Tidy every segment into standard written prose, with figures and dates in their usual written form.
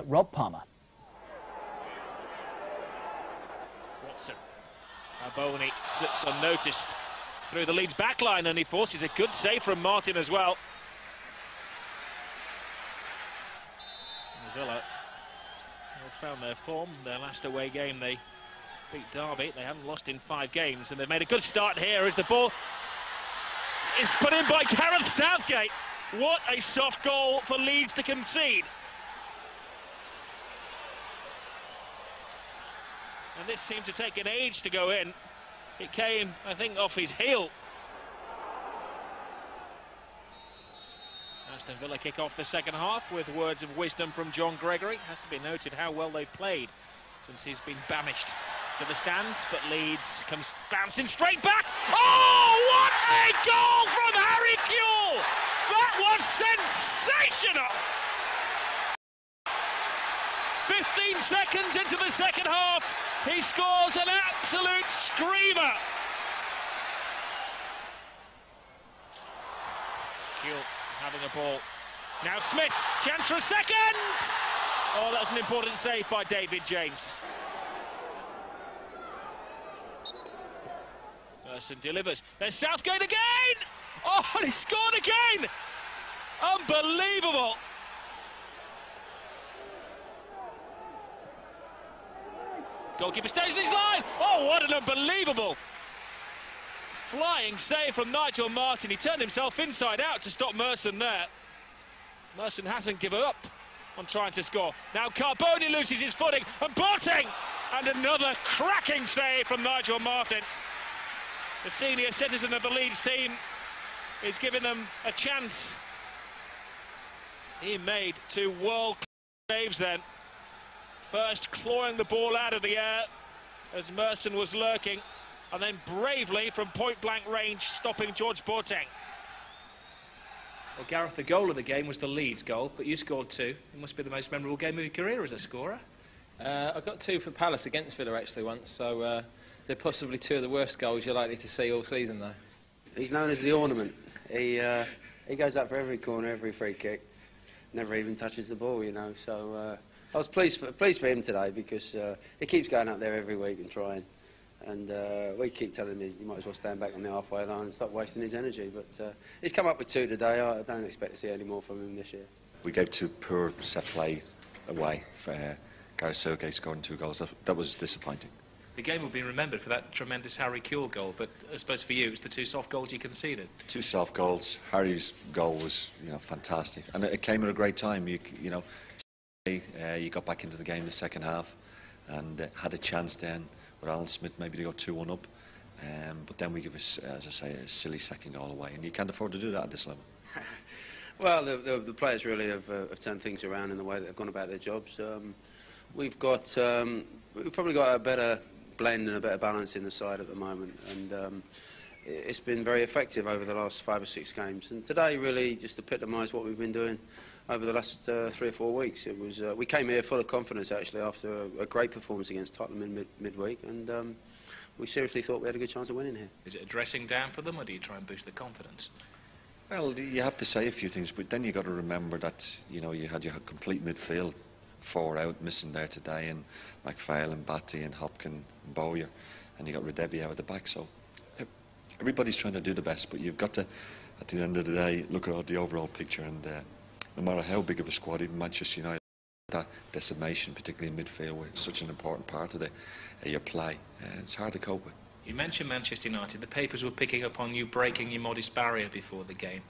Rob Palmer. Watson. Boney slips unnoticed through the Leeds backline, and he forces a good save from Martin as well. And Villa have found their form. Their last away game they beat Derby. They haven't lost in 5 games, and they've made a good start here as the ball is put in by Gareth Southgate. What a soft goal for Leeds to concede. And this seemed to take an age to go in. It came, I think, off his heel. Aston Villa kick off the second half with words of wisdom from John Gregory. Has to be noted how well they've played since he's been banished to the stands, but Leeds comes bouncing straight back. Oh, what a goal from Harry Kewell! That was sensational! 15 seconds into the second half, he scores an absolute screamer. Kewell having a ball. Now Smith, chance for a second! Oh, that was an important save by David James. Merson delivers. There's Southgate again! Oh, and he scored again! Unbelievable! Goalkeeper stays in his line. Oh, what an unbelievable flying save from Nigel Martin. He turned himself inside out to stop Merson there. Merson hasn't given up on trying to score. Now Carboni loses his footing, and Boateng! And another cracking save from Nigel Martin. The senior citizen of the Leeds team is giving them a chance. He made 2 world-class saves then. First clawing the ball out of the air as Merson was lurking, and then bravely from point-blank range stopping George Boateng. Well, Gareth, the goal of the game was the Leeds goal, but you scored 2. It must be the most memorable game of your career as a scorer. I got 2 for Palace against Villa actually once, so they're possibly 2 of the worst goals you're likely to see all season, though. He's known as the ornament. He goes up for every corner, every free kick, never even touches the ball, you know. So I was pleased for him today because he keeps going up there every week and trying. And we keep telling him he might as well stand back on the halfway line and stop wasting his energy. But he's come up with 2 today. I don't expect to see any more from him this year. We gave 2 poor set play away. For Gareth Southgate scoring 2 goals. That was disappointing. The game will be remembered for that tremendous Harry Kewell goal, but I suppose for you it's the 2 soft goals you conceded. 2 soft goals. Harry's goal was, fantastic, and it came at a great time. You got back into the game the second half, and had a chance then with Alan Smith maybe to go 2-1 up, but then we give us, as I say, a silly second goal away, and you can't afford to do that at this level. Well, the players really have turned things around in the way that they've gone about their jobs. We've probably got a better blend and a better balance in the side at the moment, and it's been very effective over the last 5 or 6 games. And today really just epitomised what we've been doing over the last 3 or 4 weeks. It was we came here full of confidence actually after a great performance against Tottenham in midweek, and we seriously thought we had a good chance of winning here. Is it a dressing down for them, or do you try and boost the confidence? Well, you have to say a few things, but then you got to remember that you had your complete midfield 4 out missing there today, and McPhail and Batty and Hopkin and Bowyer, and you got Redebi out at the back. So everybody's trying to do the best, but you've got to, at the end of the day, look at the overall picture, and no matter how big of a squad, even Manchester United, that decimation, particularly in midfield, where it's such an important part of your play, it's hard to cope with. You mentioned Manchester United. The papers were picking up on you breaking your modest barrier before the game.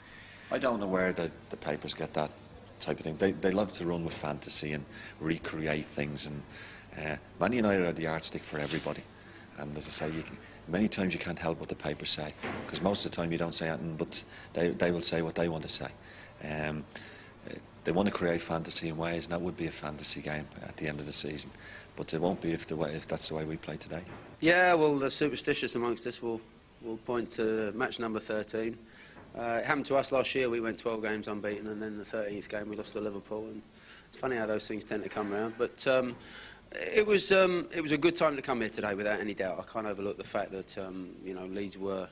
I don't know where the papers get that type of thing. They love to run with fantasy and recreate things, and Man United are the yardstick for everybody. And as I say, many times you can't help what the papers say, because most of the time you don't say anything, but they will say what they want to say. They want to create fantasy in ways, and that would be a fantasy game at the end of the season. But it won't be if that's the way we play today. Yeah, well, the superstitious amongst us will point to match number 13. It happened to us last year. We went 12 games unbeaten, and then the 13th game we lost to Liverpool. And it's funny how those things tend to come around. But it was a good time to come here today, without any doubt. I can't overlook the fact that Leeds were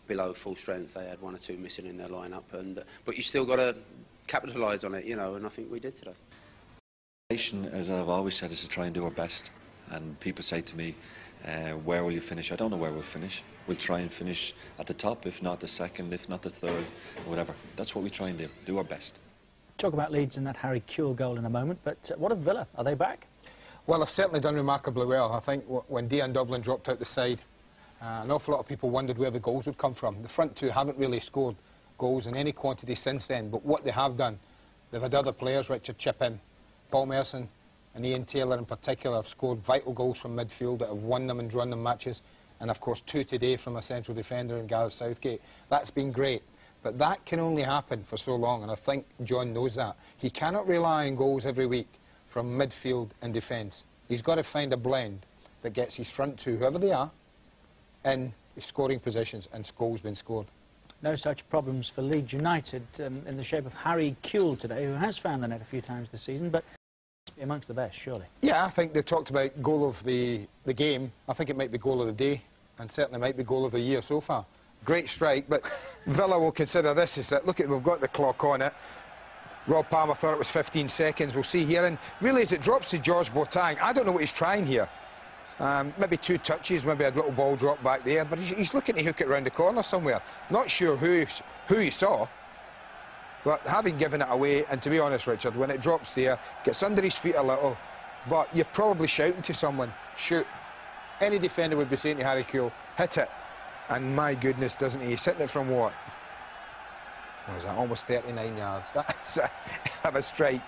below full strength. They had 1 or 2 missing in their lineup, but you still got to capitalise on it, and I think we did today. motivation, as I've always said, is to try and do our best. And people say to me, where will you finish? I don't know where we'll finish. We'll try and finish at the top, if not the second, if not the third, or whatever. That's what we try and do our best. Talk about Leeds and that Harry Kewell goal in a moment, but what of Villa? Are they back? Well, they've certainly done remarkably well. I think when Dean Dublin dropped out the side, an awful lot of people wondered where the goals would come from. The front two haven't really scored goals in any quantity since then, but what they have done, they've had other players, Richard, chip in. Paul Merson and Ian Taylor in particular have scored vital goals from midfield that have won them and drawn them matches, and of course 2 today from a central defender in Gareth Southgate. That's been great. But that can only happen for so long, and I think John knows that. He cannot rely on goals every week from midfield and defence. He's got to find a blend that gets his front two, whoever they are, in scoring positions, and goals been scored. No such problems for Leeds United in the shape of Harry Kewell today, who has found the net a few times this season, but amongst the best, surely. Yeah, I think they talked about goal of the game. I think it might be goal of the day, and certainly might be goal of the year so far. Great strike, but Villa will consider this as that. Look at, we've got the clock on it. Rob Palmer thought it was 15 seconds. We'll see here. And really, as it drops to George Boateng, I don't know what he's trying here. Maybe 2 touches, maybe a little ball drop back there, but he's looking to hook it round the corner somewhere. Not sure who he saw, but having given it away, and to be honest, Richard, when it drops there, gets under his feet a little, but you're probably shouting to someone, shoot. Any defender would be saying to Harry Kewell, hit it. And my goodness, doesn't he? He's hitting it from what? What is that? Almost 39 yards. That's a strike.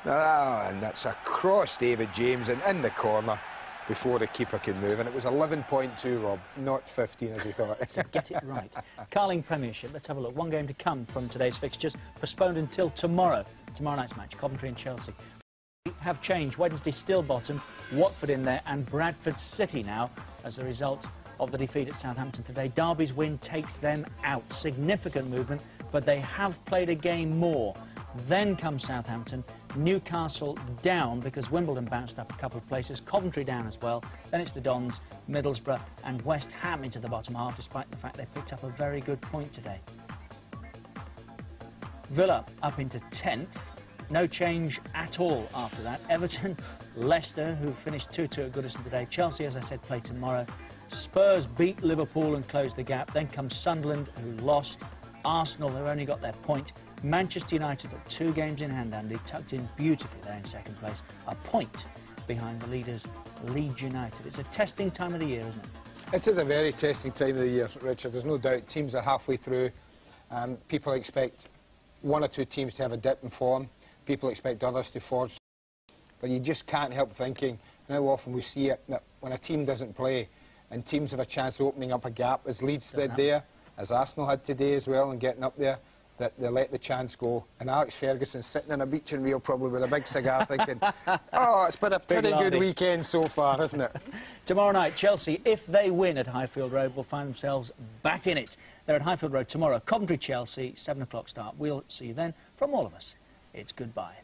And that's across David James and in the corner before the keeper can move. And it was 11.2, Rob, not 15 as he thought. So get it right. Carling Premiership, let's have a look. One game to come from today's fixtures, postponed until tomorrow. Tomorrow night's match, Coventry and Chelsea. Have changed. Wednesday still bottom, Watford in there, and Bradford City now as a result of the defeat at Southampton today. Derby's win takes them out. Significant movement, but they have played a game more. Then comes Southampton, Newcastle down because Wimbledon bounced up a couple of places, Coventry down as well. Then it's the Dons, Middlesbrough and West Ham into the bottom half, despite the fact they picked up a very good point today. Villa up into 10th. No change at all after that. Everton, Leicester, who finished 2-2 at Goodison today. Chelsea, as I said, play tomorrow. Spurs beat Liverpool and closed the gap. Then comes Sunderland, who lost. Arsenal, who only got their point. Manchester United got 2 games in hand, Andy, tucked in beautifully there in second place. A point behind the leaders, Leeds United. It's a testing time of the year, isn't it? It is a very testing time of the year, Richard. There's no doubt. Teams are halfway through. People expect 1 or 2 teams to have a dip in form. People expect others to forge. But you just can't help thinking, and how often we see it, that when a team doesn't play and teams have a chance of opening up a gap, as Leeds did there, as Arsenal had today as well, and getting up there, that they let the chance go. And Alex Ferguson sitting in a beaching reel probably with a big cigar thinking, oh, it's been a pretty good weekend so far, isn't it? Tomorrow night, Chelsea, if they win at Highfield Road, will find themselves back in it. They're at Highfield Road tomorrow. Coventry, Chelsea, 7 o'clock start. We'll see you then. From all of us, it's goodbye.